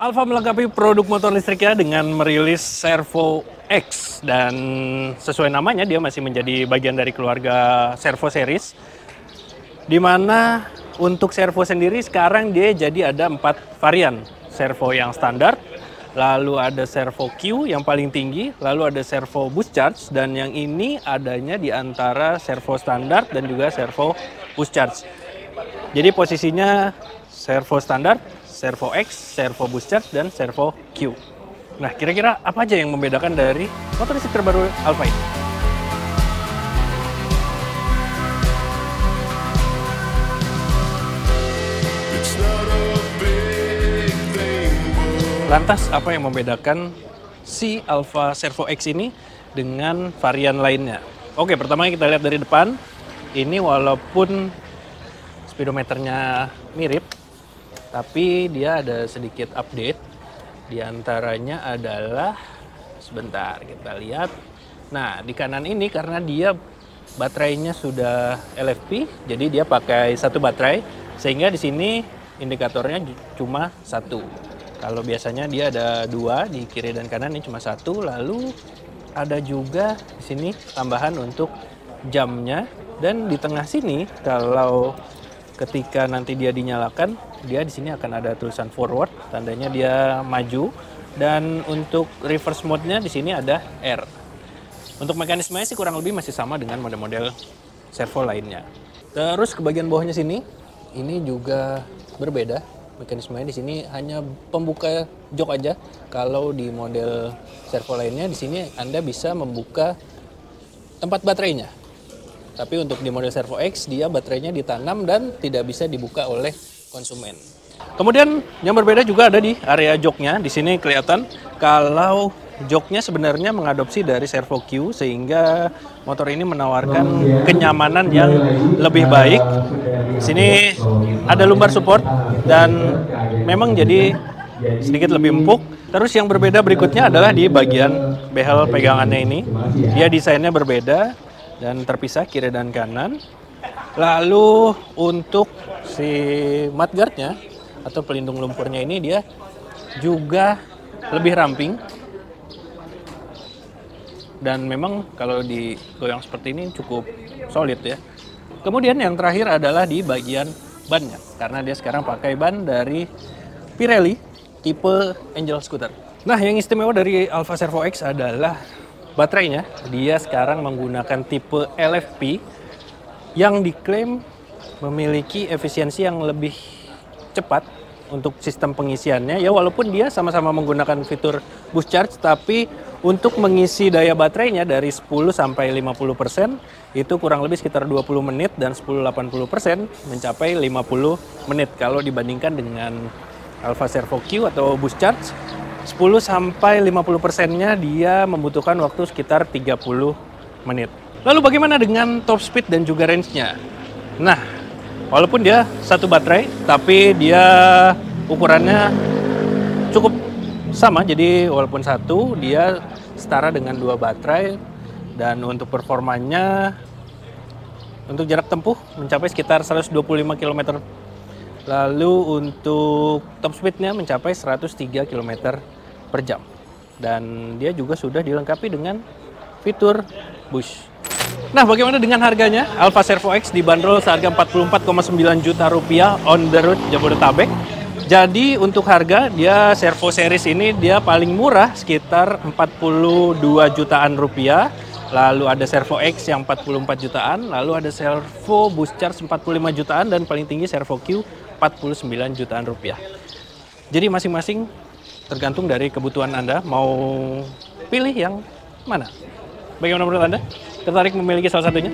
Alfa melengkapi produk motor listriknya dengan merilis Servo X, dan sesuai namanya dia masih menjadi bagian dari keluarga Servo series, di mana untuk servo sendiri sekarang dia jadi ada 4 varian. Servo yang standar, lalu ada servo Q yang paling tinggi, lalu ada servo boost charge, dan yang ini adanya di antara servo standar dan juga servo boost charge. Jadi posisinya servo standar, servo X, servo boost charge, dan servo Q. Nah, kira-kira apa aja yang membedakan dari motor listrik terbaru Alfa ini? Lantas, apa yang membedakan si Alfa Servo X ini dengan varian lainnya? Oke, pertama kita lihat dari depan. Ini walaupun speedometernya mirip, tapi dia ada sedikit update. Di antaranya adalah, sebentar kita lihat. Nah, di kanan ini karena dia baterainya sudah LFP, jadi dia pakai satu baterai, sehingga di sini indikatornya cuma satu. Kalau biasanya dia ada 2 di kiri dan kanan, ini cuma 1. Lalu ada juga di sini tambahan untuk jamnya, dan di tengah sini kalau ketika nanti dia dinyalakan, dia di sini akan ada tulisan forward, tandanya dia maju, dan untuk reverse mode-nya di sini ada R. Untuk mekanismenya sih kurang lebih masih sama dengan model-model servo lainnya. Terus ke bagian bawahnya sini, ini juga berbeda. Mekanismenya di sini hanya pembuka jok aja. Kalau di model servo lainnya di sini Anda bisa membuka tempat baterainya. Tapi untuk di model Servo X dia baterainya ditanam dan tidak bisa dibuka oleh konsumen. Kemudian yang berbeda juga ada di area joknya. Di sini kelihatan kalau joknya sebenarnya mengadopsi dari Servo Q, sehingga motor ini menawarkan kenyamanan yang lebih baik. Di sini ada lumbar support dan memang jadi sedikit lebih empuk. Terus yang berbeda berikutnya adalah di bagian behel pegangannya ini. Dia desainnya berbeda dan terpisah kiri dan kanan. Lalu untuk si mudguardnya atau pelindung lumpurnya ini dia juga lebih ramping. Dan memang kalau digoyang seperti ini cukup solid ya. Kemudian yang terakhir adalah di bagian bannya, karena dia sekarang pakai ban dari Pirelli tipe Angel Scooter. Nah, yang istimewa dari Alfa Servo X adalah baterainya. Dia sekarang menggunakan tipe LFP yang diklaim memiliki efisiensi yang lebih cepat untuk sistem pengisiannya. Ya, walaupun dia sama-sama menggunakan fitur boost charge, tapi untuk mengisi daya baterainya dari 10 sampai 50% itu kurang lebih sekitar 20 menit, dan 10-80% mencapai 50 menit kalau dibandingkan dengan Alfa Servo Q atau boost charge. 10 sampai 50%-nya dia membutuhkan waktu sekitar 30 menit. Lalu bagaimana dengan top speed dan juga range-nya? Nah, walaupun dia satu baterai, tapi dia ukurannya cukup sama. Jadi walaupun satu, dia setara dengan 2 baterai. Dan untuk performanya, untuk jarak tempuh mencapai sekitar 125 km. Lalu untuk top speednya mencapai 103 km per jam. Dan dia juga sudah dilengkapi dengan fitur push. Nah, bagaimana dengan harganya? Alfa Servo X dibanderol seharga 44,9 juta rupiah on the road Jabodetabek. Jadi untuk harga, dia Servo series ini dia paling murah sekitar 42 jutaan rupiah. Lalu ada Servo X yang 44 jutaan, lalu ada Servo boost charge 45 jutaan, dan paling tinggi Servo Q 49 jutaan rupiah. Jadi masing-masing tergantung dari kebutuhan Anda, mau pilih yang mana. Bagaimana menurut Anda? Tertarik memiliki salah satunya?